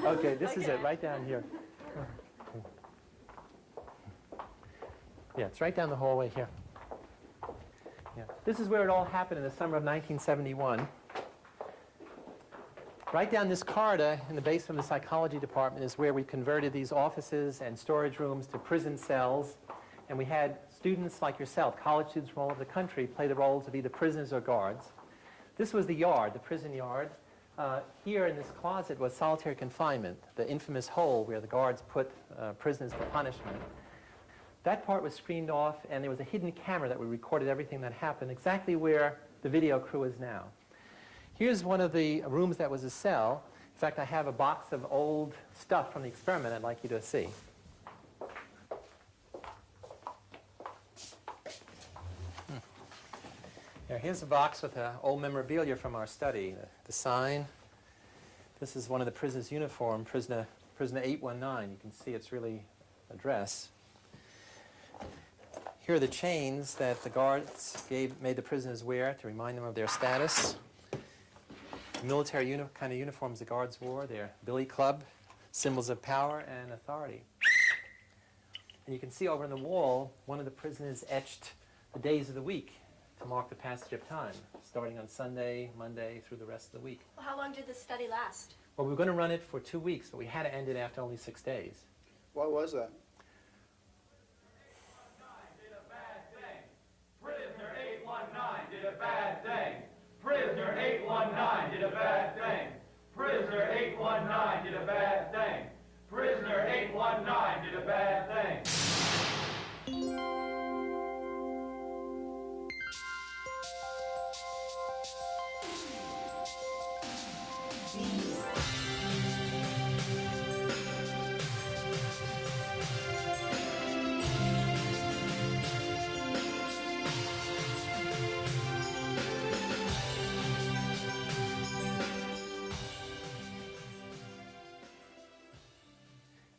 Okay, this is it, right down here. Yeah, it's right down the hallway here. Yeah. This is where it all happened in the summer of 1971. Right down this corridor in the basement of the psychology department is where we converted these offices and storage rooms to prison cells. And we had students like yourself, college students from all over the country, play the roles of either prisoners or guards. This was the yard, the prison yard. Here in this closet was solitary confinement, the infamous hole where the guards put prisoners for punishment. That part was screened off, and there was a hidden camera that recorded everything that happened, exactly where the video crew is now. Here's one of the rooms that was a cell. In fact, I have a box of old stuff from the experiment I'd like you to see. Here's a box with old memorabilia from our study. The sign. This is one of the prisoner's uniform, prisoner 819. You can see it's really a dress. Here are the chains that the guards made the prisoners wear to remind them of their status. Military kind of uniforms the guards wore, their billy club, symbols of power and authority. And you can see over on the wall, one of the prisoners etched the days of the week to mark the passage of time, starting on Sunday, Monday, through the rest of the week. Well, how long did this study last? Well, we were going to run it for 2 weeks, but we had to end it after only 6 days. Why was that? Prisoner 819 did a bad thing. Prisoner 819 did a bad thing. Prisoner 819 did a bad thing. Prisoner 819 did a bad thing.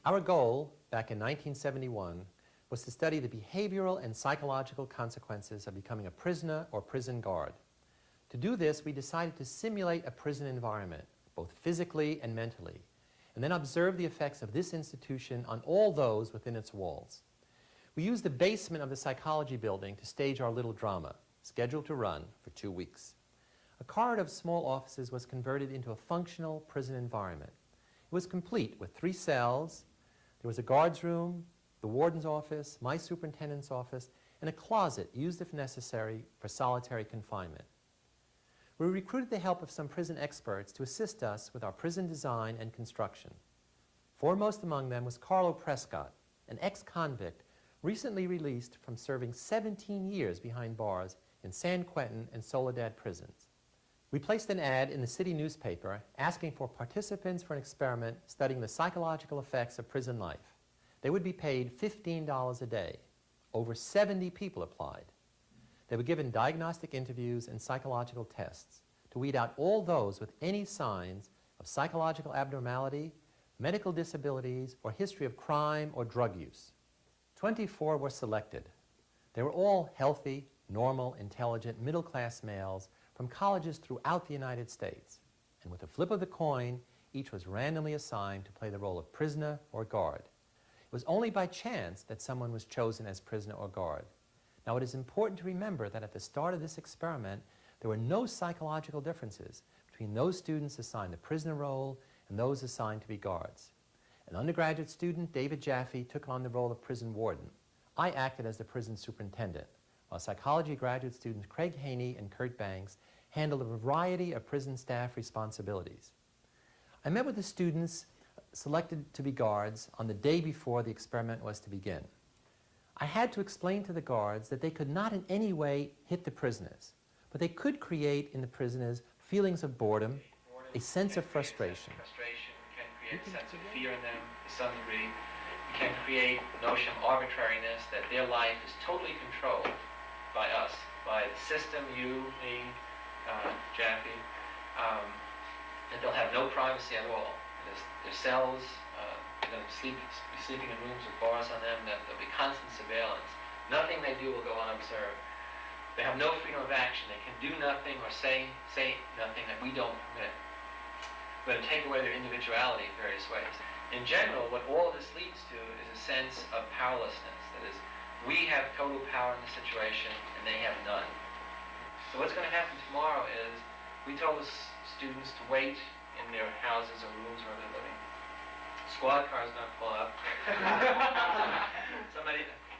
Our goal, back in 1971, was to study the behavioral and psychological consequences of becoming a prisoner or prison guard. To do this, we decided to simulate a prison environment, both physically and mentally, and then observe the effects of this institution on all those within its walls. We used the basement of the psychology building to stage our little drama, scheduled to run for 2 weeks. A corridor of small offices was converted into a functional prison environment. It was complete with 3 cells. There was a guard's room, the warden's office, my superintendent's office, and a closet used if necessary for solitary confinement. We recruited the help of some prison experts to assist us with our prison design and construction. Foremost among them was Carlo Prescott, an ex-convict recently released from serving 17 years behind bars in San Quentin and Soledad prisons. We placed an ad in the city newspaper asking for participants for an experiment studying the psychological effects of prison life. They would be paid $15 a day. Over 70 people applied. They were given diagnostic interviews and psychological tests to weed out all those with any signs of psychological abnormality, medical disabilities, or history of crime or drug use. 24 were selected. They were all healthy, normal, intelligent, middle-class males from colleges throughout the United States. And with a flip of the coin, each was randomly assigned to play the role of prisoner or guard. It was only by chance that someone was chosen as prisoner or guard. Now, it is important to remember that at the start of this experiment, there were no psychological differences between those students assigned the prisoner role and those assigned to be guards. An undergraduate student, David Jaffe, took on the role of prison warden. I acted as the prison superintendent, while psychology graduate students Craig Haney and Kurt Banks handled a variety of prison staff responsibilities. I met with the students selected to be guards on the day before the experiment was to begin. I had to explain to the guards that they could not in any way hit the prisoners, but they could create in the prisoners feelings of boredom, a sense of frustration. Frustration can create a sense of fear in them to some degree. It can create the notion of arbitrariness, that their life is totally controlled by us, by the system, you, me, Jaffe, that they'll have no privacy at all. Their cells, they're going to be sleeping in rooms with bars on them, that there'll be constant surveillance. Nothing they do will go unobserved. They have no freedom of action. They can do nothing or say nothing that we don't permit. We're going to take away their individuality in various ways. In general, what all of this leads to is a sense of powerlessness. That is, we have total power in the situation, and they have none. So what's going to happen tomorrow is, we told the students to wait in their houses or rooms where they're living. Squad car is going to pull up.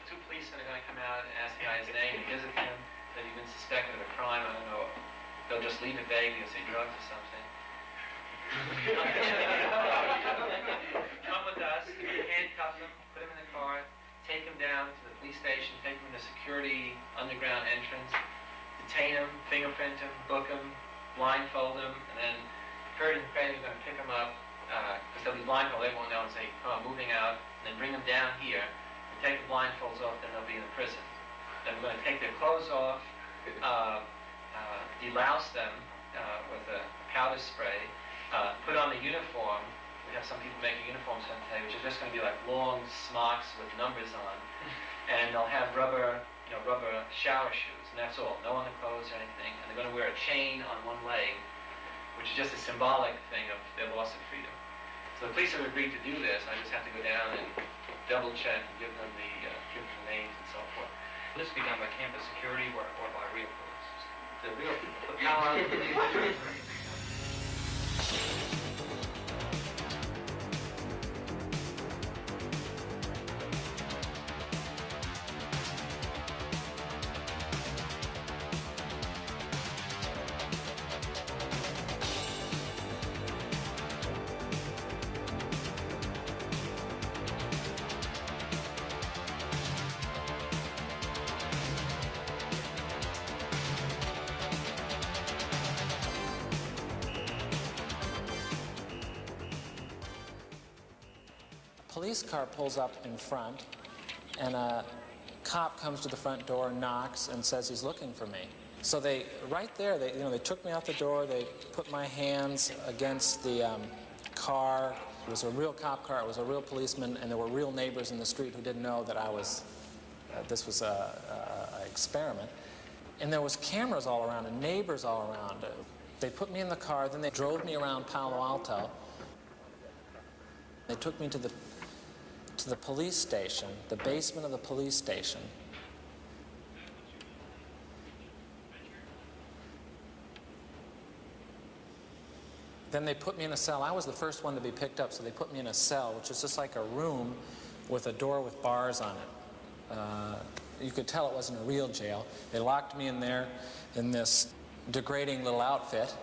Two policemen are going to come out and ask the guy his name and visit him, that he's been suspected of a crime. I don't know. They'll just leave it vague. They'll say drugs or something. Come with us, handcuff them, put them in the car, take them down to the police station, take them to the security underground entrance, detain them, fingerprint them, book them, blindfold them, and then Kurt and Freddie are going to pick them up, because they'll be blindfolded, they won't know, and say, come on, moving out, and then bring them down here, and take the blindfolds off, then they'll be in the prison. Then we're going to take their clothes off, delouse them with a powder spray, put on the uniform. We have some people making uniforms today, which is just going to be like long smocks with numbers on, and they'll have rubber shower shoes, and that's all. No underclothes or anything. And they're going to wear a chain on one leg, which is just a symbolic thing of their loss of freedom. So the police have agreed to do this. I just have to go down and double check and give them the names and so forth. Will this be done by campus security or by real police? The power. Police car pulls up in front, and a cop comes to the front door, knocks, and says he's looking for me. So they took me out the door. They put my hands against the car. It was a real cop car. It was a real policeman, and there were real neighbors in the street who didn't know that I was. This was an experiment, and there was cameras all around and neighbors all around. They put me in the car. Then they drove me around Palo Alto. They took me to the police station, the basement of the police station. Then they put me in a cell. I was the first one to be picked up, so they put me in a cell, which is just like a room with a door with bars on it. You could tell it wasn't a real jail. They locked me in there in this degrading little outfit.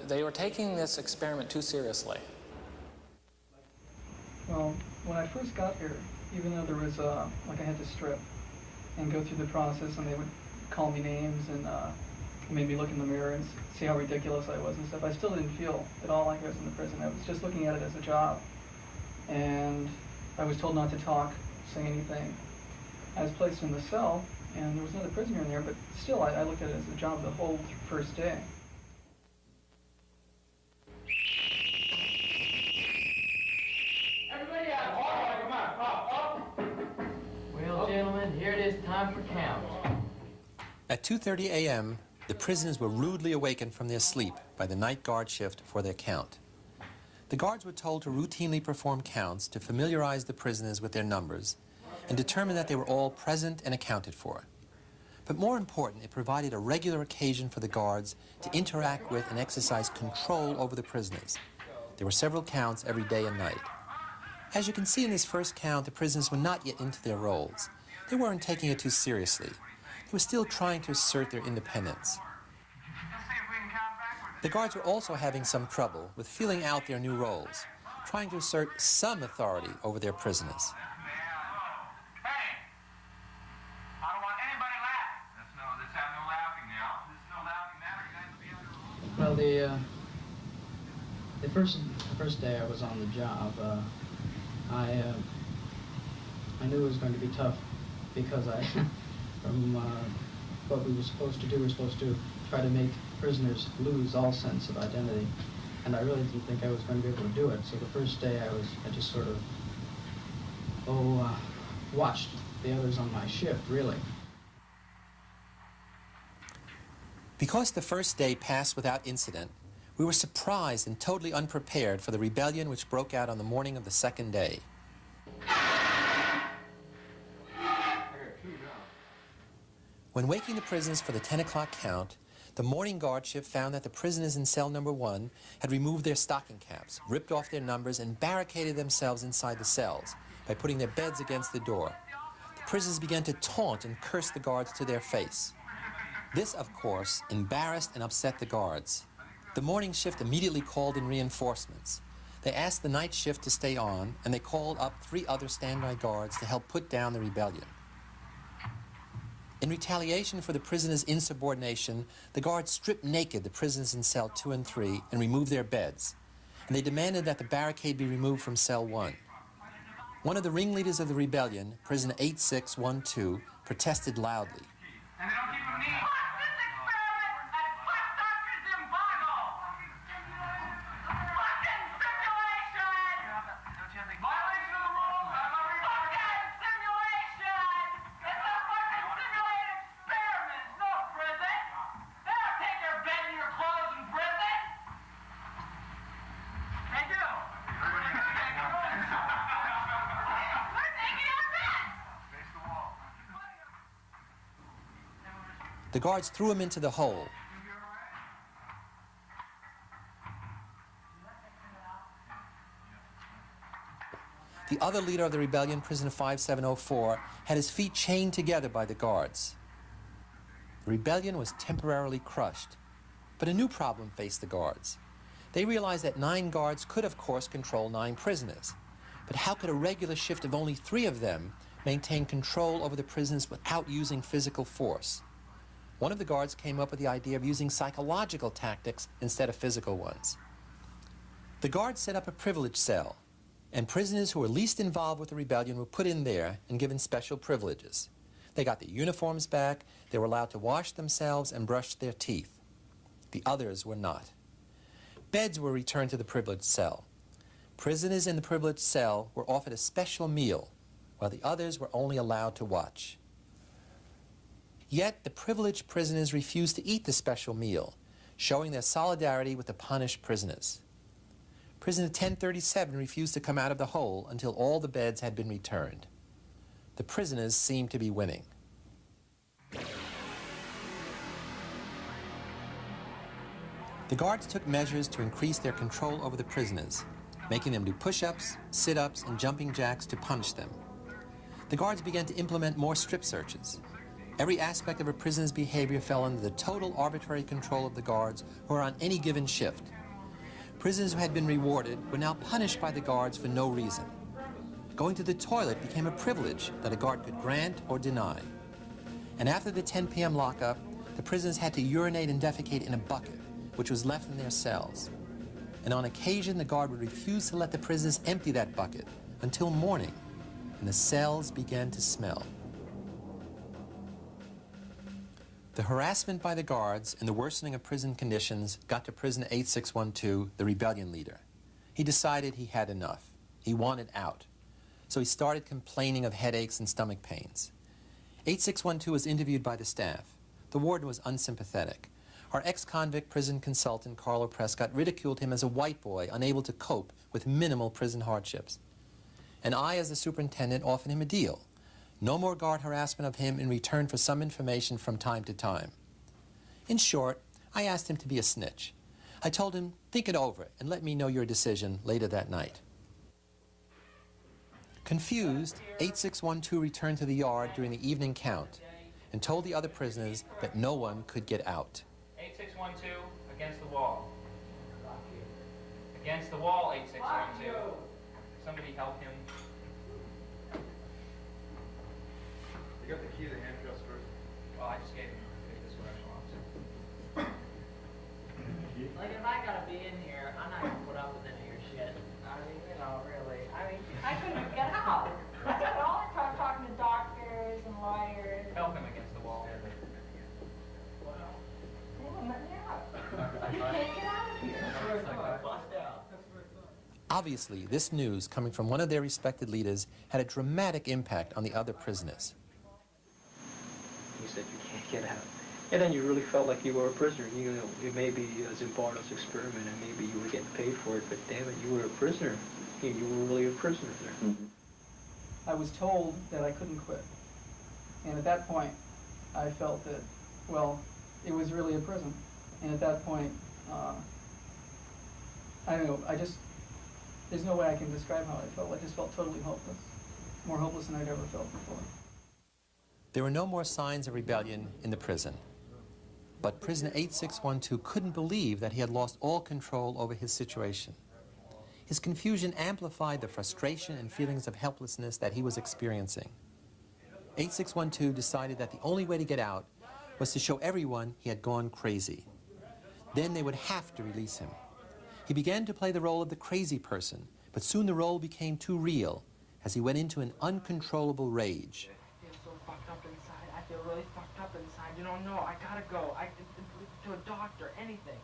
They were taking this experiment too seriously. Well, when I first got here, even though there was, I had to strip and go through the process, and they would call me names and made me look in the mirror and see how ridiculous I was and stuff, I still didn't feel at all like I was in the prison. I was just looking at it as a job. And I was told not to talk, say anything. I was placed in the cell, and there was another prisoner in there, but still, I looked at it as a job the whole first day. Well, gentlemen, here it is time for count. At 2:30 a.m., the prisoners were rudely awakened from their sleep by the night guard shift for their count. The guards were told to routinely perform counts to familiarize the prisoners with their numbers and determine that they were all present and accounted for. But more important, it provided a regular occasion for the guards to interact with and exercise control over the prisoners. There were several counts every day and night. As you can see in this first count, the prisoners were not yet into their roles. They weren't taking it too seriously. They were still trying to assert their independence. The guards were also having some trouble with filling out their new roles, trying to assert some authority over their prisoners. Hey! I don't want anybody laughing. Let's have no laughing now. There's no laughing now. You're going to be on the road. Well, the first day I was on the job, I knew it was going to be tough because from what we were supposed to do, we were supposed to try to make prisoners lose all sense of identity, and I really didn't think I was going to be able to do it. So the first day I just sort of watched the others on my shift, really. Because the first day passed without incident, We were surprised and totally unprepared for the rebellion which broke out on the morning of the second day. When waking the prisoners for the 10 o'clock count, the morning guard shift found that the prisoners in cell number 1 had removed their stocking caps, ripped off their numbers, and barricaded themselves inside the cells by putting their beds against the door. The prisoners began to taunt and curse the guards to their face. This, of course, embarrassed and upset the guards. The morning shift immediately called in reinforcements. They asked the night shift to stay on, and they called up 3 other standby guards to help put down the rebellion. In retaliation for the prisoners' insubordination, the guards stripped naked the prisoners in cell 2 and 3 and removed their beds, and they demanded that the barricade be removed from cell 1. One of the ringleaders of the rebellion, prisoner 8612, protested loudly. The guards threw him into the hole. The other leader of the rebellion, prisoner 5704, had his feet chained together by the guards. The rebellion was temporarily crushed, but a new problem faced the guards. They realized that 9 guards could, of course, control 9 prisoners. But how could a regular shift of only 3 of them maintain control over the prisoners without using physical force? One of the guards came up with the idea of using psychological tactics instead of physical ones. The guards set up a privilege cell, and prisoners who were least involved with the rebellion were put in there and given special privileges. They got their uniforms back, they were allowed to wash themselves and brush their teeth. The others were not. Beds were returned to the privileged cell. Prisoners in the privileged cell were offered a special meal, while the others were only allowed to watch. Yet the privileged prisoners refused to eat the special meal, showing their solidarity with the punished prisoners. Prisoner 1037 refused to come out of the hole until all the beds had been returned. The prisoners seemed to be winning. The guards took measures to increase their control over the prisoners, making them do push-ups, sit-ups, and jumping jacks to punish them. The guards began to implement more strip searches. Every aspect of a prisoner's behavior fell under the total arbitrary control of the guards who were on any given shift. Prisoners who had been rewarded were now punished by the guards for no reason. Going to the toilet became a privilege that a guard could grant or deny. And after the 10 p.m. lockup, the prisoners had to urinate and defecate in a bucket, which was left in their cells. And on occasion, the guard would refuse to let the prisoners empty that bucket until morning, and the cells began to smell. The harassment by the guards and the worsening of prison conditions got to prisoner 8612, the rebellion leader. He decided he had enough. He wanted out. So he started complaining of headaches and stomach pains. 8612 was interviewed by the staff. The warden was unsympathetic. Our ex-convict prison consultant, Carlo Prescott, ridiculed him as a white boy unable to cope with minimal prison hardships. And I, as the superintendent, offered him a deal. No more guard harassment of him in return for some information from time to time. In short, I asked him to be a snitch. I told him, think it over and let me know your decision later that night. Confused, 8612 returned to the yard during the evening count and told the other prisoners that no one could get out. 8612, against the wall. Against the wall, 8612. Somebody help him. You got the key to the handcuffs first? Well, I just gave him this correctional officer. Like, if I gotta be in here, I'm not gonna put up with any of your shit. I mean, you know, really. I mean, I couldn't even get out. I got all the time talking to doctors and lawyers. Help him against the wall. Well, let me out. You can't get out of here. Bust out. Obviously, this news, coming from one of their respected leaders, had a dramatic impact on the other prisoners. You said you can't get out. And then you really felt like you were a prisoner. You know, it maybe was in part of this experiment, and maybe you were getting paid for it, but damn it, you were a prisoner. You were really a prisoner there. Mm-hmm. I was told that I couldn't quit. And at that point, I felt that, well, it was really a prison. And at that point, I don't know, there's no way I can describe how I felt. I just felt totally hopeless. More hopeless than I'd ever felt before. There were no more signs of rebellion in the prison. But prisoner 8612 couldn't believe that he had lost all control over his situation. His confusion amplified the frustration and feelings of helplessness that he was experiencing. 8612 decided that the only way to get out was to show everyone he had gone crazy. Then they would have to release him. He began to play the role of the crazy person, but soon the role became too real as he went into an uncontrollable rage. I feel so fucked up inside. I feel really fucked up inside. You don't know. I gotta go. To a doctor, anything.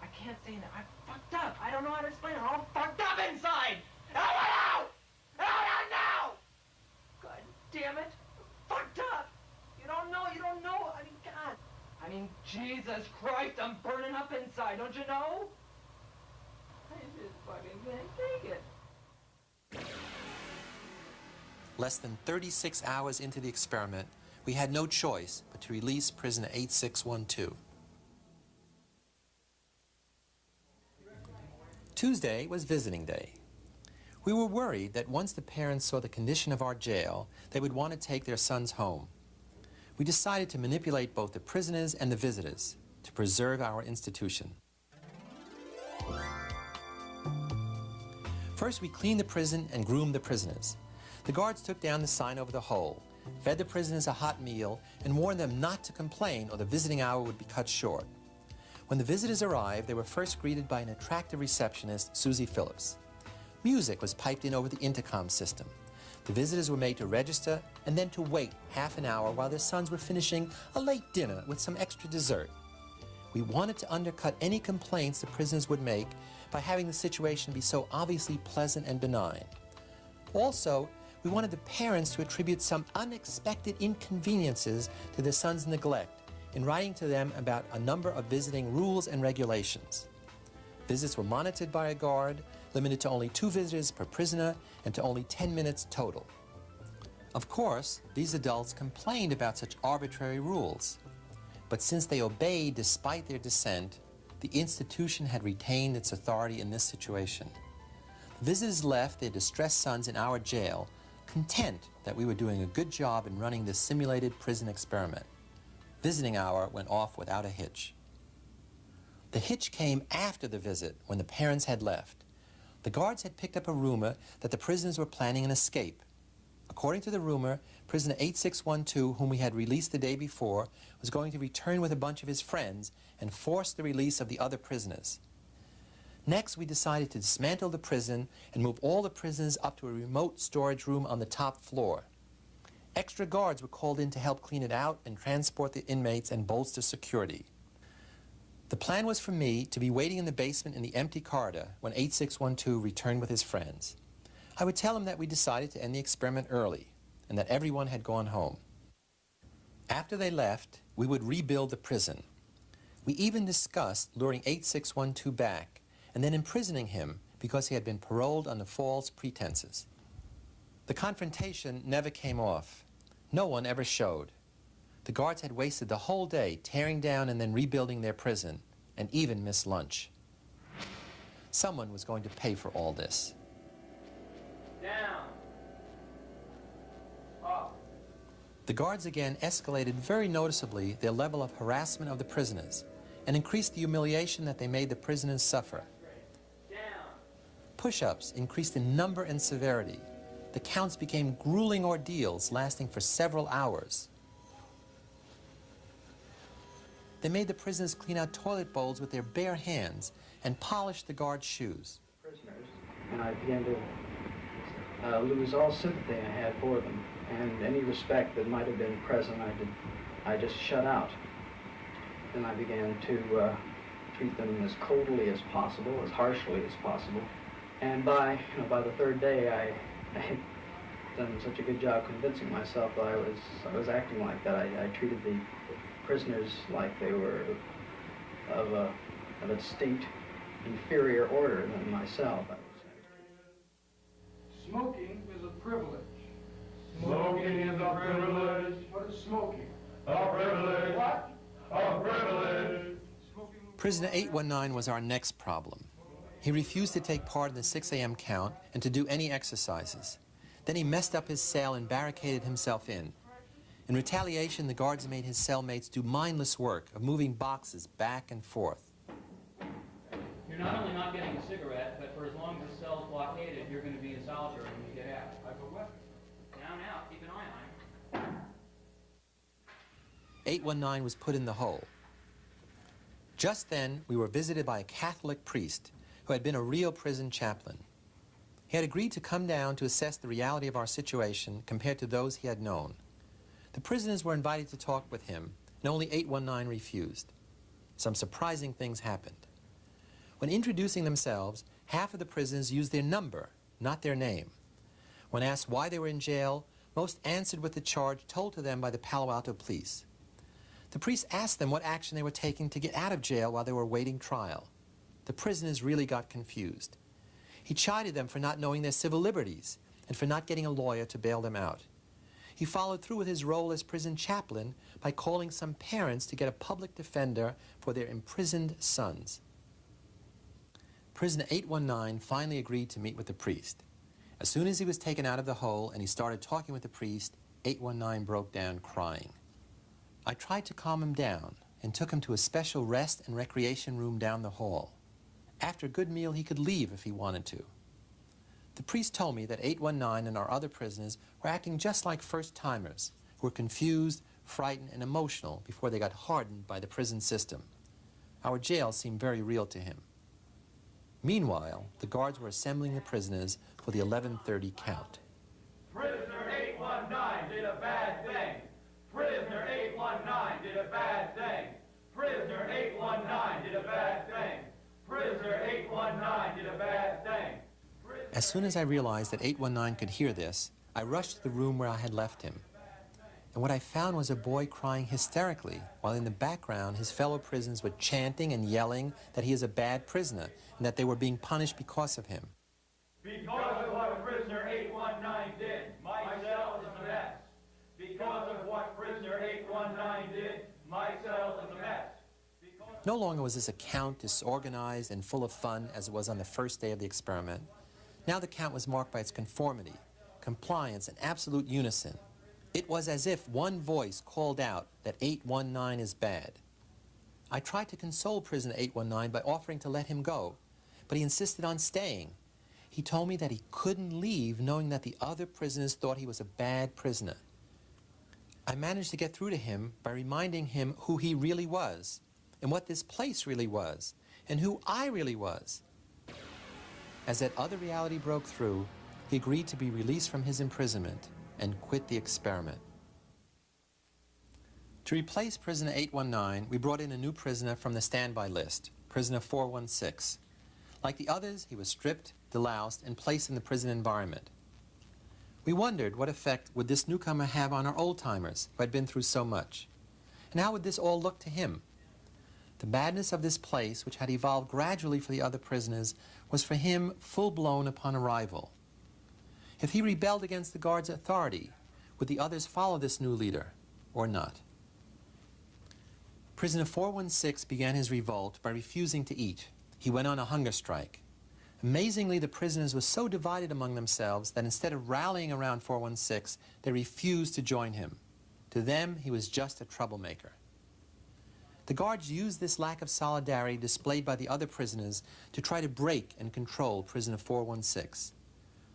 I can't say that. I'm fucked up. I don't know how to explain it. I'm all fucked up inside. Help me out! Help me out now! God damn it. I'm fucked up. You don't know. You don't know. I mean, God. I mean, Jesus Christ, I'm burning up inside. Don't you know? I just fucking can't take it. Less than 36 hours into the experiment, we had no choice but to release prisoner 8612. Tuesday was visiting day. We were worried that once the parents saw the condition of our jail, they would want to take their sons home. We decided to manipulate both the prisoners and the visitors to preserve our institution. First, we cleaned the prison and groomed the prisoners. The guards took down the sign over the hole, fed the prisoners a hot meal, and warned them not to complain or the visiting hour would be cut short. When the visitors arrived, they were first greeted by an attractive receptionist, Susie Phillips. Music was piped in over the intercom system. The visitors were made to register and then to wait half an hour while their sons were finishing a late dinner with some extra dessert. We wanted to undercut any complaints the prisoners would make by having the situation be so obviously pleasant and benign. Also, we wanted the parents to attribute some unexpected inconveniences to their sons' neglect in writing to them about a number of visiting rules and regulations. Visits were monitored by a guard, limited to only 2 visitors per prisoner and to only 10 minutes total. Of course, these adults complained about such arbitrary rules. But since they obeyed despite their dissent, the institution had retained its authority in this situation. The visitors left their distressed sons in our jail, content that we were doing a good job in running this simulated prison experiment. Visiting hour went off without a hitch. The hitch came after the visit, when the parents had left. The guards had picked up a rumor that the prisoners were planning an escape. According to the rumor, prisoner 8612, whom we had released the day before, was going to return with a bunch of his friends and force the release of the other prisoners. Next, we decided to dismantle the prison and move all the prisoners up to a remote storage room on the top floor. Extra guards were called in to help clean it out and transport the inmates and bolster security. The plan was for me to be waiting in the basement in the empty corridor when 8612 returned with his friends. I would tell him that we decided to end the experiment early and that everyone had gone home. After they left, we would rebuild the prison. We even discussed luring 8612 back and then imprisoning him because he had been paroled under false pretenses. The confrontation never came off. No one ever showed. The guards had wasted the whole day tearing down and then rebuilding their prison, and even missed lunch. Someone was going to pay for all this. Down. Up. The guards again escalated very noticeably their level of harassment of the prisoners and increased the humiliation that they made the prisoners suffer. Push-ups increased in number and severity. The counts became grueling ordeals lasting for several hours. They made the prisoners clean out toilet bowls with their bare hands and polish the guards' shoes. Prisoners, and I began to lose all sympathy I had for them, and any respect that might have been present, I just shut out. Then I began to treat them as coldly as possible, as harshly as possible, and by the third day, I had done such a good job convincing myself that I was acting like that. I treated the prisoners like they were of a distinct inferior order than myself, I would say. Smoking is a privilege. Smoking is a privilege. What is smoking? A privilege. What? A privilege. Prisoner 819 was our next problem. He refused to take part in the 6 a.m. count and to do any exercises. Then he messed up his cell and barricaded himself in. In retaliation, the guards made his cellmates do mindless work of moving boxes back and forth. You're not only not getting a cigarette, but for as long as the cell's blockaded, you're going to be in solitary when you get out. I go what? Down, out, keep an eye on him. 819 was put in the hole. Just then, we were visited by a Catholic priest who had been a real prison chaplain. He had agreed to come down to assess the reality of our situation compared to those he had known. The prisoners were invited to talk with him, and only 819 refused. Some surprising things happened. When introducing themselves, half of the prisoners used their number, not their name. When asked why they were in jail, most answered with the charge told to them by the Palo Alto police. The priest asked them what action they were taking to get out of jail while they were awaiting trial. The prisoners really got confused. He chided them for not knowing their civil liberties and for not getting a lawyer to bail them out. He followed through with his role as prison chaplain by calling some parents to get a public defender for their imprisoned sons. Prisoner 819 finally agreed to meet with the priest. As soon as he was taken out of the hole and he started talking with the priest, 819 broke down crying. I tried to calm him down and took him to a special rest and recreation room down the hall. After a good meal, he could leave if he wanted to. The priest told me that 819 and our other prisoners were acting just like first-timers, who were confused, frightened, and emotional before they got hardened by the prison system. Our jail seemed very real to him. Meanwhile, the guards were assembling the prisoners for the 11:30 count. Prisoner 819 did a bad thing. Prisoner 819 did a bad thing. Prisoner 819 did a bad thing. Prisoner 819 did a bad thing. As soon as I realized that 819 could hear this, I rushed to the room where I had left him. And what I found was a boy crying hysterically, while in the background his fellow prisoners were chanting and yelling that he is a bad prisoner and that they were being punished because of him. Because of what prisoner 819 did, my cell is a mess. Because of what prisoner 819 did, my cell is a mess. No longer was this a count disorganized and full of fun as it was on the first day of the experiment. Now the count was marked by its conformity, compliance, and absolute unison. It was as if one voice called out that 819 is bad. I tried to console prisoner 819 by offering to let him go, but he insisted on staying. He told me that he couldn't leave knowing that the other prisoners thought he was a bad prisoner. I managed to get through to him by reminding him who he really was, and what this place really was, and who I really was. As that other reality broke through, he agreed to be released from his imprisonment and quit the experiment. To replace prisoner 819, we brought in a new prisoner from the standby list, prisoner 416. Like the others, he was stripped, deloused, and placed in the prison environment. We wondered what effect would this newcomer have on our old-timers who had been through so much, and how would this all look to him? The madness of this place, which had evolved gradually for the other prisoners, was for him full-blown upon arrival. If he rebelled against the guard's authority, would the others follow this new leader or not? Prisoner 416 began his revolt by refusing to eat. He went on a hunger strike. Amazingly, the prisoners were so divided among themselves that instead of rallying around 416, they refused to join him. To them, he was just a troublemaker. The guards used this lack of solidarity displayed by the other prisoners to try to break and control prisoner 416.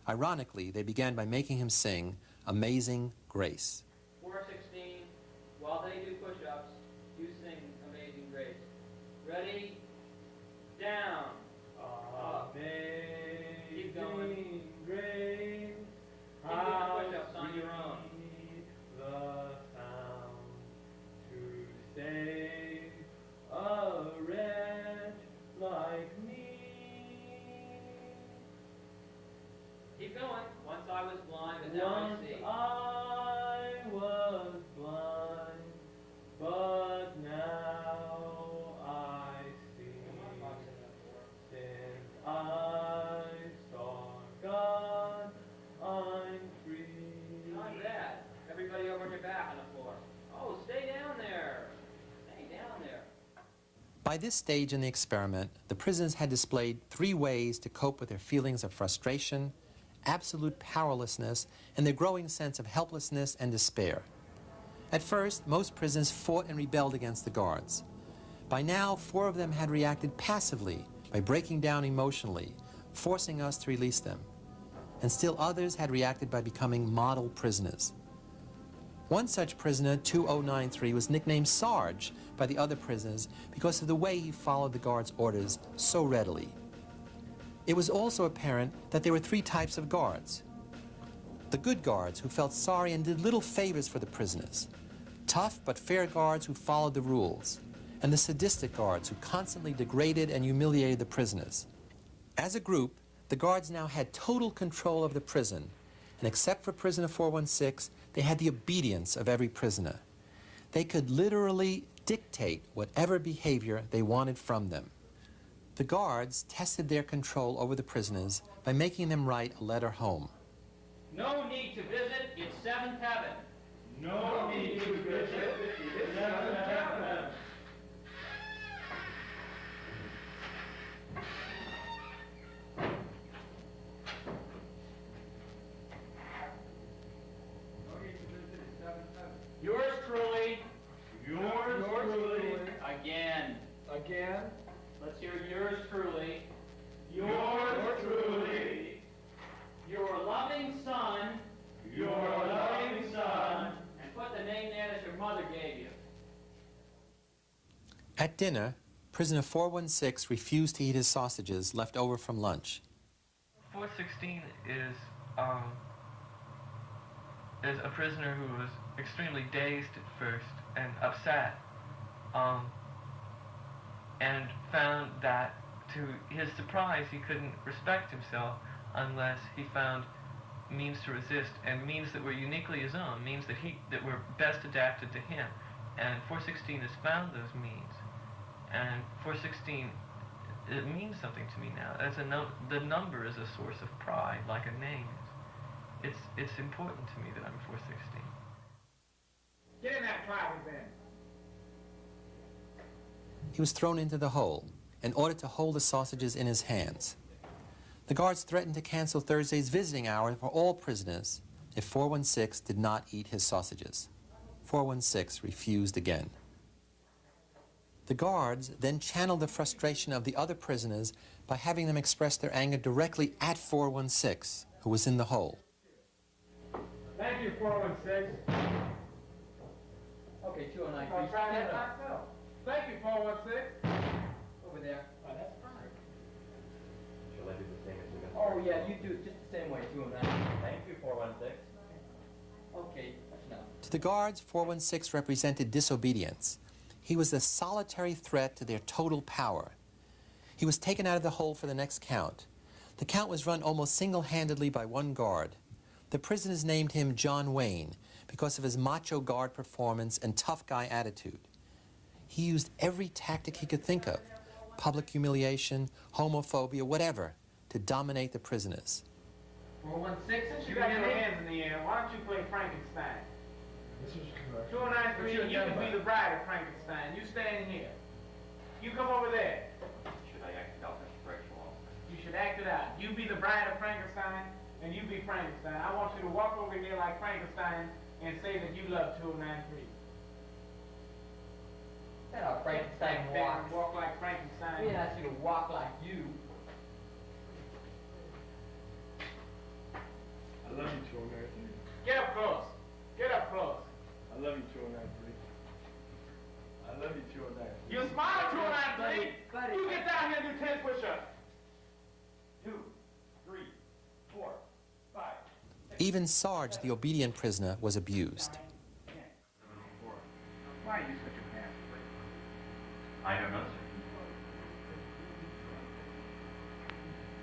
Ironically, they began by making him sing Amazing Grace. 416, while they do push-ups, you sing Amazing Grace. Ready? Down. Keep going. Grace, You do the push-ups on your own. the sound to save a wretch like me. Keep going. Once I was blind, but now I see. I was blind, but By this stage in the experiment, the prisoners had displayed 3 ways to cope with their feelings of frustration, absolute powerlessness, and their growing sense of helplessness and despair. At first, most prisoners fought and rebelled against the guards. By now, 4 of them had reacted passively by breaking down emotionally, forcing us to release them. And still others had reacted by becoming model prisoners. One such prisoner, 2093, was nicknamed Sarge by the other prisoners because of the way he followed the guards' orders so readily. It was also apparent that there were 3 types of guards. The good guards, who felt sorry and did little favors for the prisoners. Tough but fair guards who followed the rules. And the sadistic guards, who constantly degraded and humiliated the prisoners. As a group, the guards now had total control of the prison, and except for prisoner 416, they had the obedience of every prisoner. They could literally dictate whatever behavior they wanted from them. The guards tested their control over the prisoners by making them write a letter home. No need to visit, it's 7th heaven. No need to visit, it's 7th heaven. Yours truly. Yours truly. Again. Again. Let's hear yours truly. Yours truly. Your loving son. Your loving son. And put the name there that your mother gave you. At dinner, prisoner 416 refused to eat his sausages left over from lunch. 416 is a prisoner who was extremely dazed at first and upset, and found that, to his surprise, he couldn't respect himself unless he found means to resist, and means that were uniquely his own, means that were best adapted to him. And 416 has found those means, and 416, it means something to me now. The number is a source of pride, like a name. It's important to me that I'm 416. Get in that closet then. He was thrown into the hole and ordered to hold the sausages in his hands. The guards threatened to cancel Thursday's visiting hour for all prisoners if 416 did not eat his sausages. 416 refused again. The guards then channeled the frustration of the other prisoners by having them express their anger directly at 416, who was in the hole. Thank you, 416. Okay, 209, I'll please try stand that up. myself. Thank you, 416. Over there. Oh, that's fine. Shall I do the same as you got? Oh, yeah, you do it just the same way, 209. Thank you, 416. Okay, that's enough. To the guards, 416 represented disobedience. He was a solitary threat to their total power. He was taken out of the hole for the next count. The count was run almost single-handedly by one guard. The prisoners named him John Wayne because of his macho guard performance and tough guy attitude. He used every tactic he could think of, public humiliation, homophobia, whatever, to dominate the prisoners. 416, Since you got your hands in the air, why don't you play Frankenstein? This is correct. 293, you can be the bride of Frankenstein. You stand here. You come over there. Should I act it out as correctional officer? You should act it out. You be the bride of Frankenstein, and you be Frankenstein. I want you to walk over here like Frankenstein and say that you love 293. That's how Frankenstein walks. Walk like Frankenstein. We ask you to walk like you. I love you, 293. Get up close. Get up close. I love you, 293. I love you, 293. You smile, 293. You get down here and do 10 push-ups. 2, 3, 4, 5. Even Sarge, the obedient prisoner, was abused. Why are you such a bastard? I don't know, sir.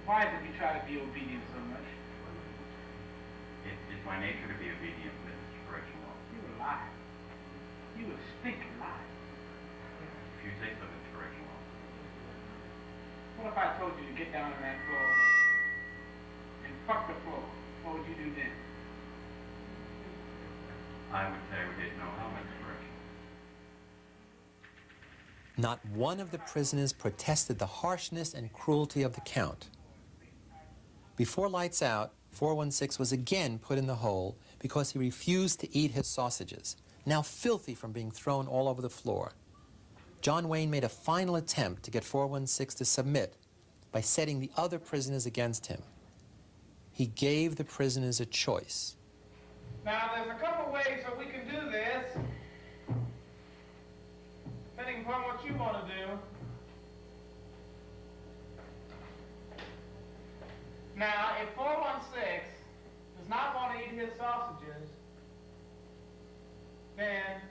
Why is it you try to be obedient so much? It's my nature to be obedient, Mr. Correctional Officer. You a lie. You a stinking lie. If you say so, Mr. Correctional Officer. What if I told you to get down on that floor and fuck the floor? What would you do then? I would say we didn't know how, Mr. Correctional. Not one of the prisoners protested the harshness and cruelty of the count. Before lights out, 416 was again put in the hole because he refused to eat his sausages, now filthy from being thrown all over the floor. John Wayne made a final attempt to get 416 to submit by setting the other prisoners against him. He gave the prisoners a choice. Now, there's a couple ways that we can do this, depending upon what you want to do. Now, if 416 does not want to eat his sausages, then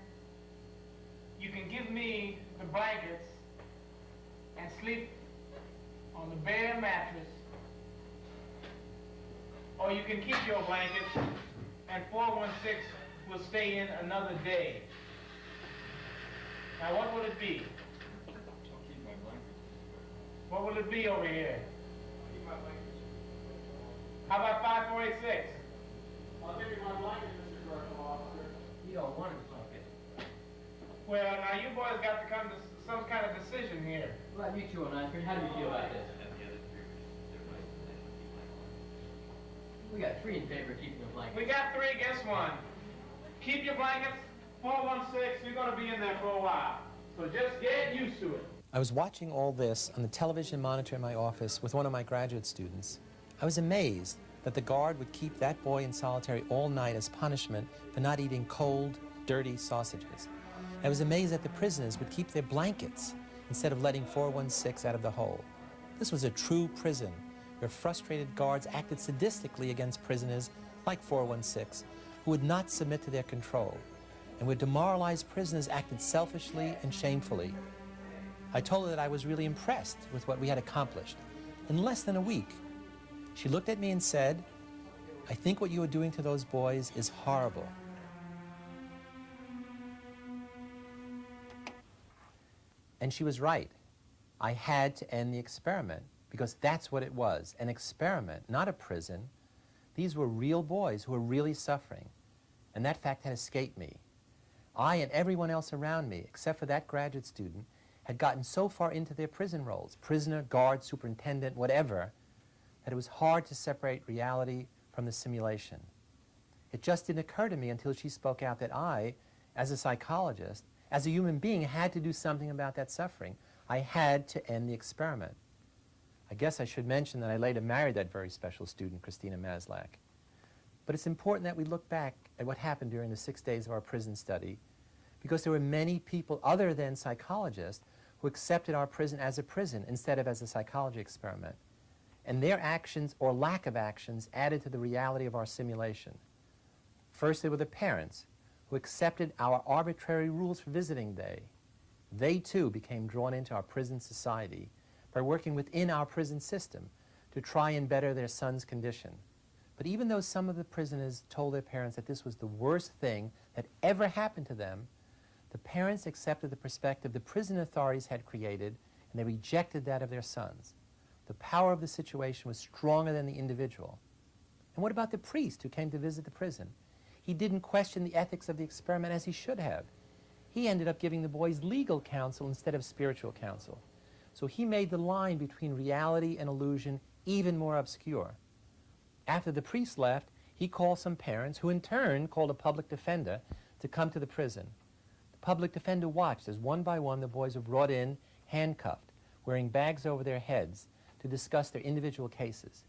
you can give me the blankets and sleep on the bare mattress, or you can keep your blankets and 416 will stay in another day. Now, what would it be? I'll keep my blankets. What will it be over here? I'll keep my blankets. How about 5486? I'll give you my blanket, Mr. Correctional Officer. You don't want his blanket. Well, now you boys got to come to some kind of decision here. Well, you two and I, how do you feel about this? We got three in favor of keeping the blanket. We got three, guess one. Keep your blankets, 416, you're going to be in there for a while. So just get used to it. I was watching all this on the television monitor in my office with one of my graduate students. I was amazed that the guard would keep that boy in solitary all night as punishment for not eating cold, dirty sausages. I was amazed that the prisoners would keep their blankets instead of letting 416 out of the hole. This was a true prison, where frustrated guards acted sadistically against prisoners like 416, who would not submit to their control, and where demoralized prisoners acted selfishly and shamefully. I told her that I was really impressed with what we had accomplished in less than a week. She looked at me and said, "I think what you are doing to those boys is horrible." And she was right. I had to end the experiment, because that's what it was, an experiment, not a prison. These were real boys who were really suffering, and that fact had escaped me. I and everyone else around me, except for that graduate student, had gotten so far into their prison roles, prisoner, guard, superintendent, whatever, that it was hard to separate reality from the simulation. It just didn't occur to me until she spoke out that I, as a psychologist, as a human being, had to do something about that suffering. I had to end the experiment. I guess I should mention that I later married that very special student, Christina Maslach. But it's important that we look back at what happened during the 6 days of our prison study, because there were many people other than psychologists who accepted our prison as a prison instead of as a psychology experiment. And their actions or lack of actions added to the reality of our simulation. First, there were the parents who accepted our arbitrary rules for visiting day. They too became drawn into our prison society by working within our prison system to try and better their son's condition. But even though some of the prisoners told their parents that this was the worst thing that ever happened to them, the parents accepted the perspective the prison authorities had created, and they rejected that of their sons. The power of the situation was stronger than the individual. And what about the priest who came to visit the prison? He didn't question the ethics of the experiment as he should have. He ended up giving the boys legal counsel instead of spiritual counsel. So he made the line between reality and illusion even more obscure. After the priest left, he called some parents, who in turn called a public defender, to come to the prison. The public defender watched as one by one the boys were brought in, handcuffed, wearing bags over their heads, to discuss their individual cases.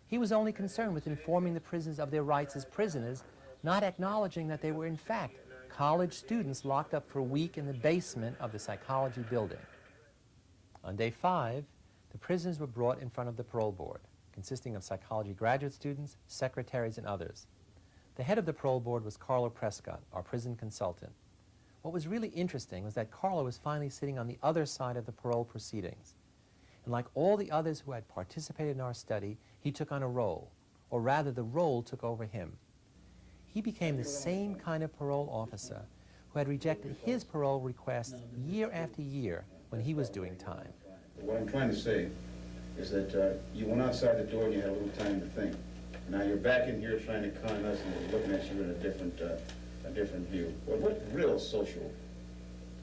He was only concerned with informing the prisoners of their rights as prisoners, not acknowledging that they were in fact college students locked up for a week in the basement of the psychology building. On day 5, the prisoners were brought in front of the parole board, consisting of psychology graduate students, secretaries, and others. The head of the parole board was Carlo Prescott, our prison consultant. What was really interesting was that Carlo was finally sitting on the other side of the parole proceedings. And like all the others who had participated in our study, he took on a role, or rather the role took over him. He became the same kind of parole officer who had rejected his parole requests year after year when he was doing time. What I'm trying to say is that you went outside the door and you had a little time to think. Now you're back in here trying to con us and we're looking at you in a different view. What real social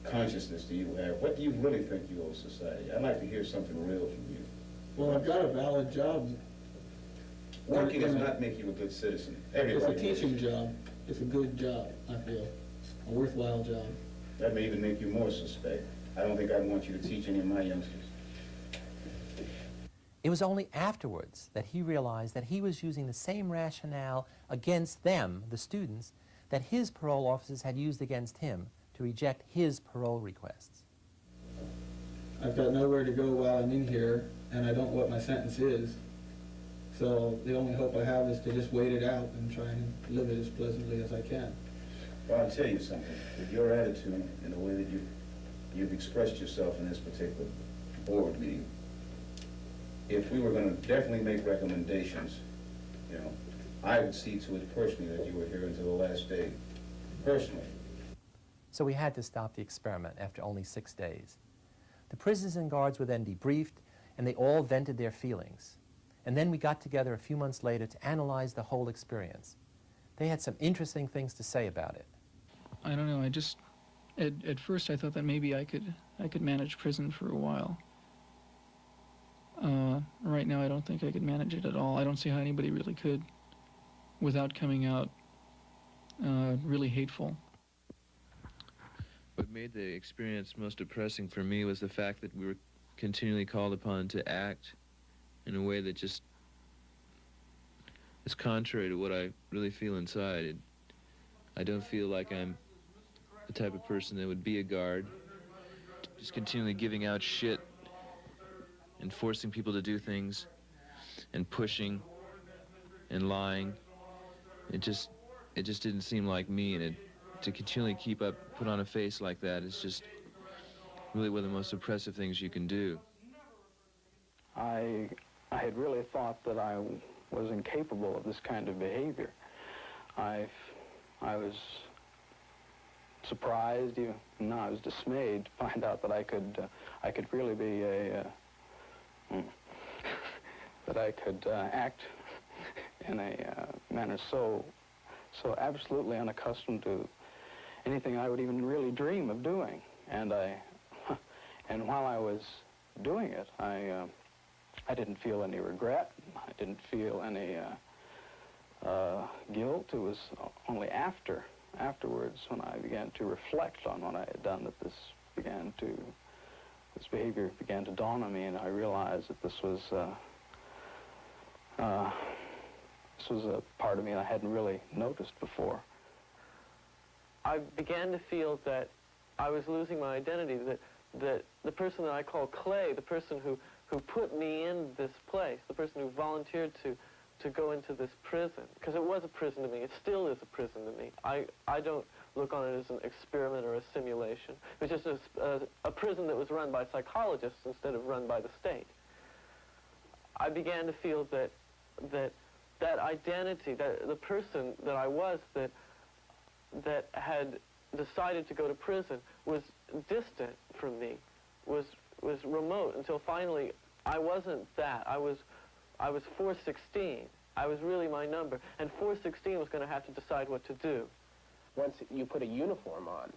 consciousness do you have? What do you really think you owe society? I'd like to hear something real from you. Well, I've got a valid job. Working does not make you a good citizen. Everybody It's a teaching job. It's a good job, I feel. A worthwhile job. That may even make you more suspect. I don't think I'd want you to teach any of my youngsters. It was only afterwards that he realized that he was using the same rationale against them, the students, that his parole officers had used against him to reject his parole requests. I've got nowhere to go while I'm in here, and I don't know what my sentence is. So the only hope I have is to just wait it out and try and live it as pleasantly as I can. Well, I'll tell you something. With your attitude and the way that you've expressed yourself in this particular board meeting, if we were going to definitely make recommendations, you know, I would see to it personally that you were here until the last day, personally. So we had to stop the experiment after only 6 days. The prisoners and guards were then debriefed, and they all vented their feelings. And then we got together a few months later to analyze the whole experience. They had some interesting things to say about it. I don't know, at first I thought that maybe I could manage prison for a while. Right now I don't think I could manage it at all. I don't see how anybody really could without coming out really hateful. What made the experience most depressing for me was the fact that we were continually called upon to act in a way that just is contrary to what I really feel inside. I don't feel like I'm the type of person that would be a guard, just continually giving out shit and forcing people to do things and pushing and lying. It just didn't seem like me, and to continually put on a face like that is just really one of the most oppressive things you can do. I had really thought that I was incapable of this kind of behavior. I was surprised, no, I was dismayed to find out that I could really be that I could act in a manner so absolutely unaccustomed to anything I would even really dream of doing. And while I was doing it, I didn't feel any regret. I didn't feel any guilt. It was only afterwards when I began to reflect on what I had done that this behavior began to dawn on me, and I realized that this was a part of me I hadn't really noticed before. I began to feel that I was losing my identity, that the person that I call Clay, the person who put me in this place, the person who volunteered to go into this prison, because it was a prison to me, it still is a prison to me. I don't look on it as an experiment or a simulation. It was just a prison that was run by psychologists instead of run by the state. I began to feel that identity, that the person that I was that had decided to go to prison was distant from me, was remote, until finally I wasn't that. I was 416. I was really my number, and 416 was going to have to decide what to do. Once you put a uniform on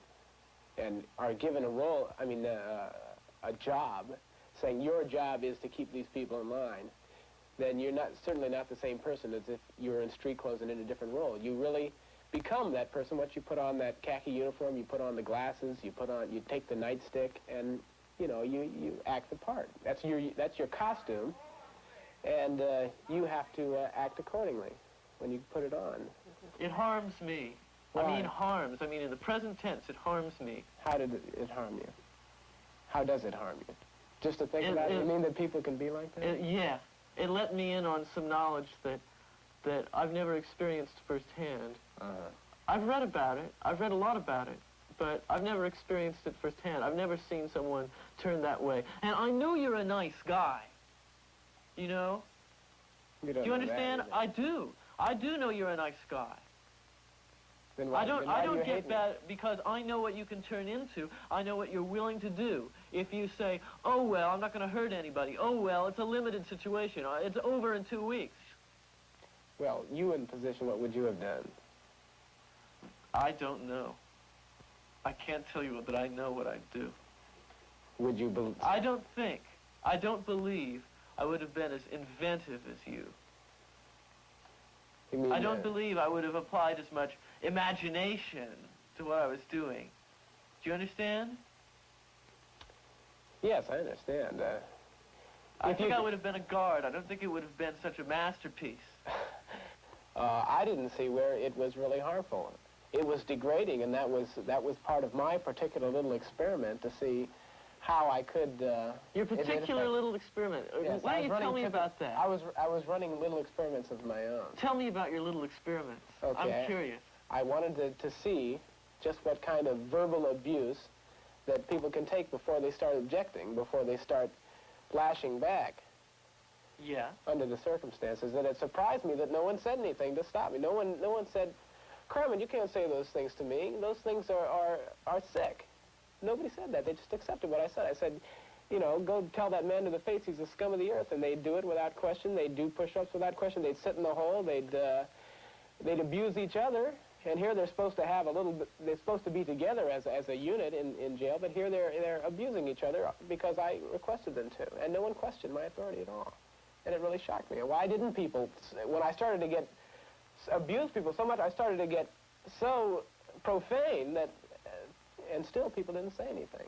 and are given a role, I mean a job, saying your job is to keep these people in line, then you're certainly not the same person as if you were in street clothes and in a different role. You really become that person once you put on that khaki uniform, you put on the glasses, you take the nightstick, and you act the part. That's your costume, and you have to act accordingly when you put it on. It harms me. Why? I mean harms. I mean in the present tense, it harms me. How did it harm you? How does it harm you? Just to think about it? You mean that people can be like that? Yeah. It let me in on some knowledge that I've never experienced firsthand. I've read about it. I've read a lot about it. But I've never experienced it firsthand. I've never seen someone turn that way. And I know you're a nice guy. You know? You do you understand? I do. I do know you're a nice guy. Then why, I don't get bad because I know what you can turn into. I know what you're willing to do. If you say, oh, well, I'm not going to hurt anybody. Oh, well, it's a limited situation. It's over in 2 weeks. Well, you in position, what would you have done? I don't know. I can't tell you that I know what I'd do. Would you believe? I don't believe I would have been as inventive as you. You mean, I don't believe I would have applied as much imagination to what I was doing. Do you understand? Yes, I understand. I think I would have been a guard. I don't think it would have been such a masterpiece. I didn't see where it was really harmful. It was degrading, and that was part of my particular little experiment to see how I could. Your particular little experiment. Yes, Why don't you tell me about that? I was running little experiments of my own. Tell me about your little experiments. Okay. I'm curious. I wanted to see just what kind of verbal abuse that people can take before they start objecting, before they start lashing back. Yeah. Under the circumstances, and it surprised me that no one said anything to stop me. No one said, "Carmen, you can't say those things to me. Those things are sick." Nobody said that. They just accepted what I said. I said, you know, go tell that man to the face he's the scum of the earth, and they'd do it without question. They'd do push-ups without question. They'd sit in the hole. They'd abuse each other. And here they're supposed to have a little bit, they're supposed to be together as a unit in jail, but here they're abusing each other because I requested them to. And no one questioned my authority at all. And it really shocked me. Why didn't people, when I started to abuse people so much, I started to get so profane that, and still people didn't say anything.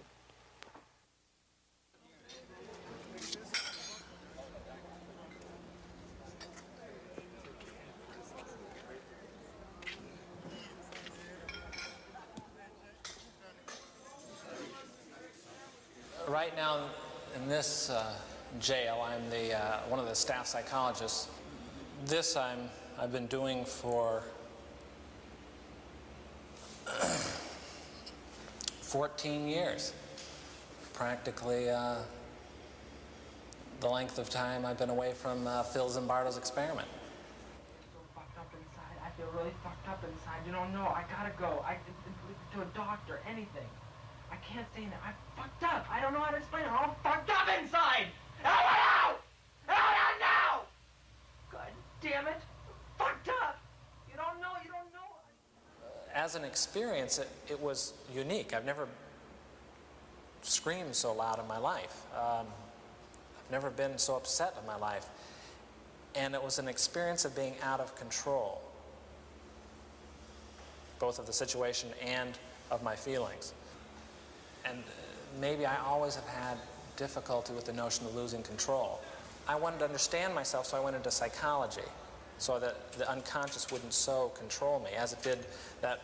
Right now, in this jail, I'm one of the staff psychologists. This I've been doing for 14 years, practically the length of time I've been away from Phil Zimbardo's experiment. So fucked up inside. I feel really fucked up inside. You don't know. I gotta go. To a doctor, anything. I can't say that. I'm fucked up. I don't know how to explain it. I'm all fucked up inside. Out! Out now! God damn it. Fucked up. You don't know. As an experience, it was unique. I've never screamed so loud in my life. I've never been so upset in my life. And it was an experience of being out of control, both of the situation and of my feelings. And maybe I always have had difficulty with the notion of losing control. I wanted to understand myself, so I went into psychology, so that the unconscious wouldn't so control me, as it did that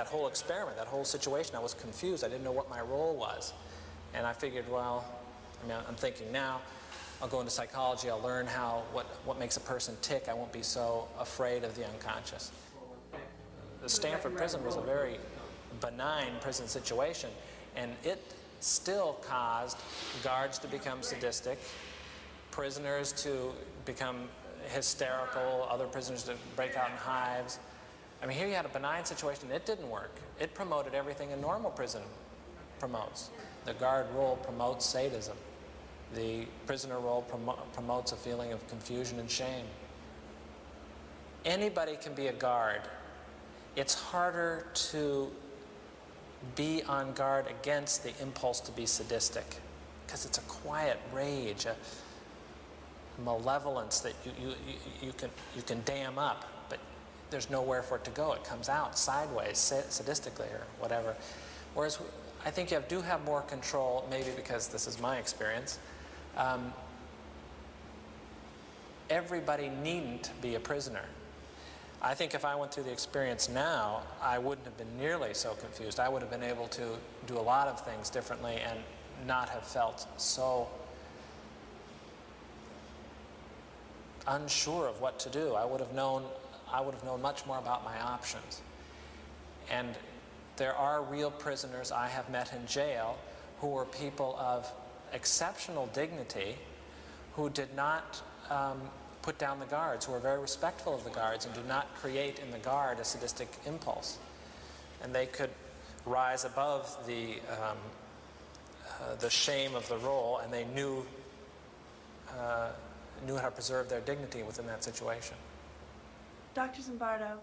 whole experiment, that whole situation. I was confused. I didn't know what my role was. And I figured, well, I'm thinking now, I'll go into psychology, I'll learn what makes a person tick. I won't be so afraid of the unconscious. The Stanford prison was a very benign prison situation, and it still caused guards to become sadistic, prisoners to become hysterical, other prisoners to break out in hives. I mean, here you had a benign situation. It didn't work. It promoted everything a normal prison promotes. The guard role promotes sadism. The prisoner role promotes a feeling of confusion and shame. Anybody can be a guard. It's harder to be on guard against the impulse to be sadistic, because it's a quiet rage, a malevolence that you can dam up, but there's nowhere for it to go. It comes out sideways, sadistically or whatever. Whereas I think you do have more control, maybe because this is my experience. Everybody needn't be a prisoner. I think if I went through the experience now, I wouldn't have been nearly so confused. I would have been able to do a lot of things differently and not have felt so unsure of what to do. I would have known much more about my options. And there are real prisoners I have met in jail who were people of exceptional dignity, who did not put down the guards, who were very respectful of the guards and did not create in the guard a sadistic impulse. And they could rise above the shame of the role, and they knew how to preserve their dignity within that situation. Dr. Zimbardo,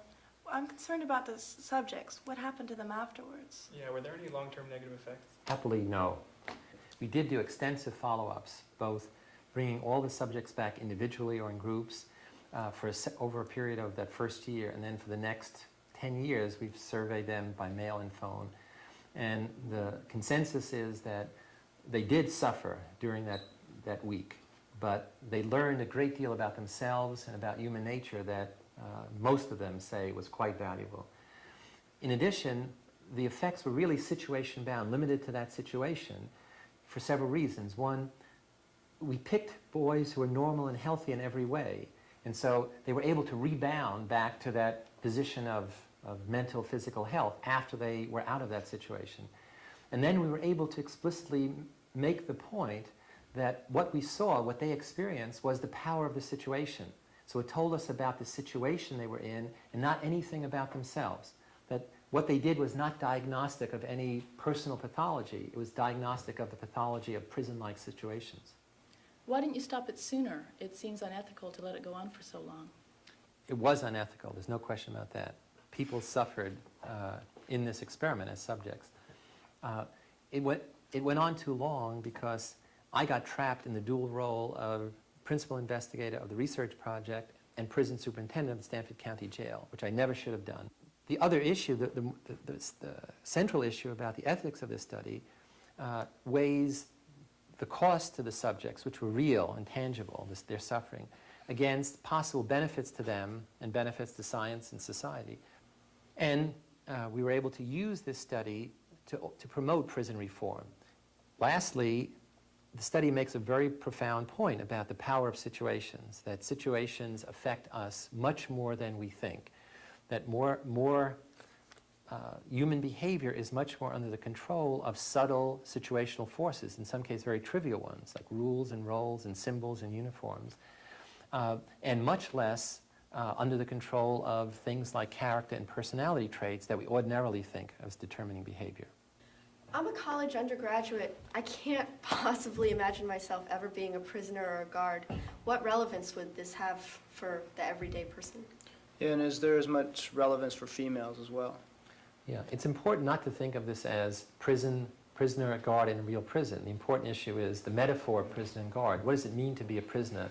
I'm concerned about the subjects. What happened to them afterwards? Yeah, were there any long-term negative effects? Happily, no. We did do extensive follow-ups, both bringing all the subjects back individually or in groups over a period of that first year, and then for the next 10 years we've surveyed them by mail and phone. And the consensus is that they did suffer during that week, but they learned a great deal about themselves and about human nature that most of them say was quite valuable. In addition, the effects were really situation-bound, limited to that situation for several reasons. One, we picked boys who were normal and healthy in every way, and so they were able to rebound back to that position of mental, physical health after they were out of that situation. And then we were able to explicitly make the point that what we saw, what they experienced, was the power of the situation. So it told us about the situation they were in and not anything about themselves. That what they did was not diagnostic of any personal pathology. It was diagnostic of the pathology of prison-like situations. Why didn't you stop it sooner? It seems unethical to let it go on for so long. It was unethical. There's no question about that. People suffered in this experiment as subjects. It went on too long because I got trapped in the dual role of principal investigator of the research project and prison superintendent of the Stanford County Jail, which I never should have done. The other issue, the central issue about the ethics of this study weighs the cost to the subjects, which were real and tangible, their suffering, against possible benefits to them and benefits to science and society. And we were able to use this study to promote prison reform. Lastly, the study makes a very profound point about the power of situations, that situations affect us much more than we think, that human behavior is much more under the control of subtle situational forces, in some cases very trivial ones, like rules and roles and symbols and uniforms, and much less under the control of things like character and personality traits that we ordinarily think as determining behavior. I'm a college undergraduate. I can't possibly imagine myself ever being a prisoner or a guard. What relevance would this have for the everyday person? Yeah, and is there as much relevance for females as well? Yeah, it's important not to think of this as prisoner, guard in a real prison. The important issue is the metaphor of prisoner and guard. What does it mean to be a prisoner?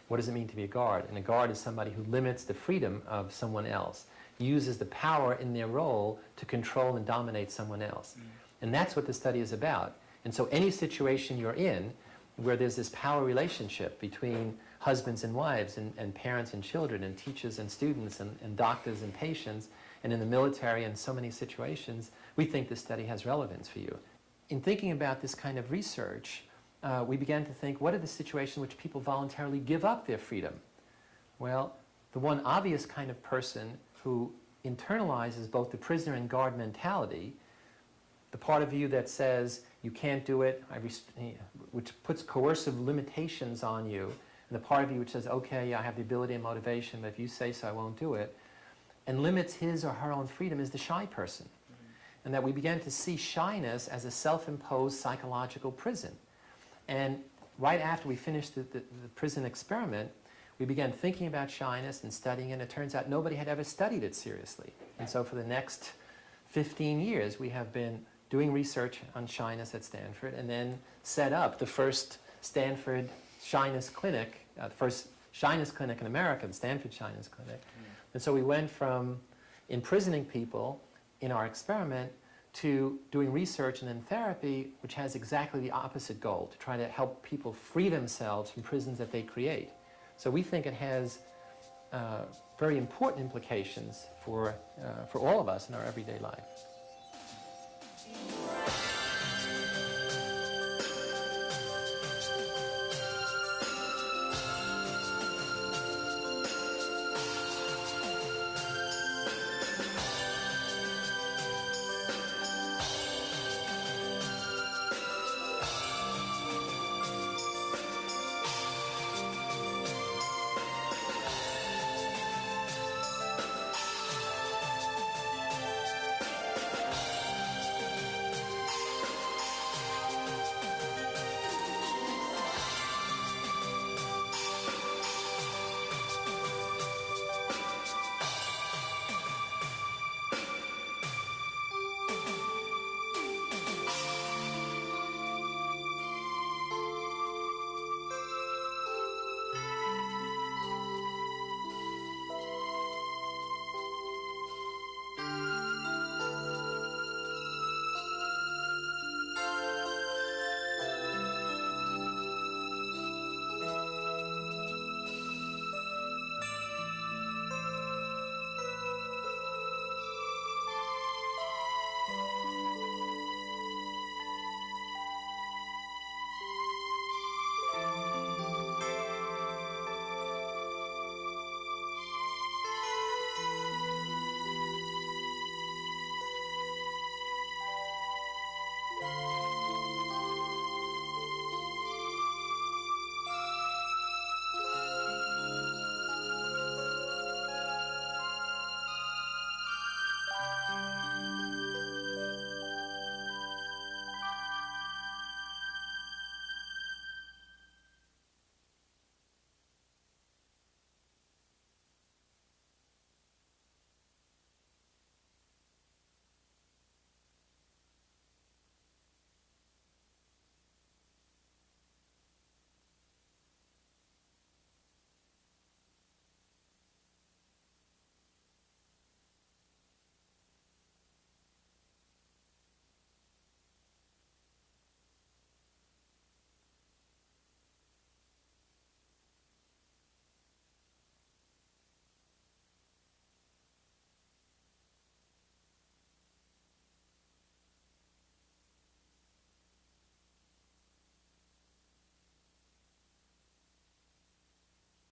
What does it mean to be a guard? And a guard is somebody who limits the freedom of someone else, uses the power in their role to control and dominate someone else. And that's what the study is about. And so any situation you're in where there's this power relationship between husbands and wives and parents and children and teachers and students and doctors and patients and in the military and so many situations, we think this study has relevance for you. In thinking about this kind of research, we began to think, what are the situations in which people voluntarily give up their freedom? Well, the one obvious kind of person who internalizes both the prisoner and guard mentality, the part of you that says you can't do it, which puts coercive limitations on you, and the part of you which says, okay, I have the ability and motivation, but if you say so, I won't do it, and limits his or her own freedom, is the shy person. And that we began to see shyness as a self-imposed psychological prison. And right after we finished the prison experiment, we began thinking about shyness and studying it, and it turns out nobody had ever studied it seriously. And so for the next 15 years, we have been doing research on shyness at Stanford, and then set up the first Stanford shyness clinic, the first shyness clinic in America, the Stanford Shyness Clinic. And so we went from imprisoning people in our experiment to doing research and then therapy, which has exactly the opposite goal, to try to help people free themselves from prisons that they create. So we think it has very important implications for all of us in our everyday life.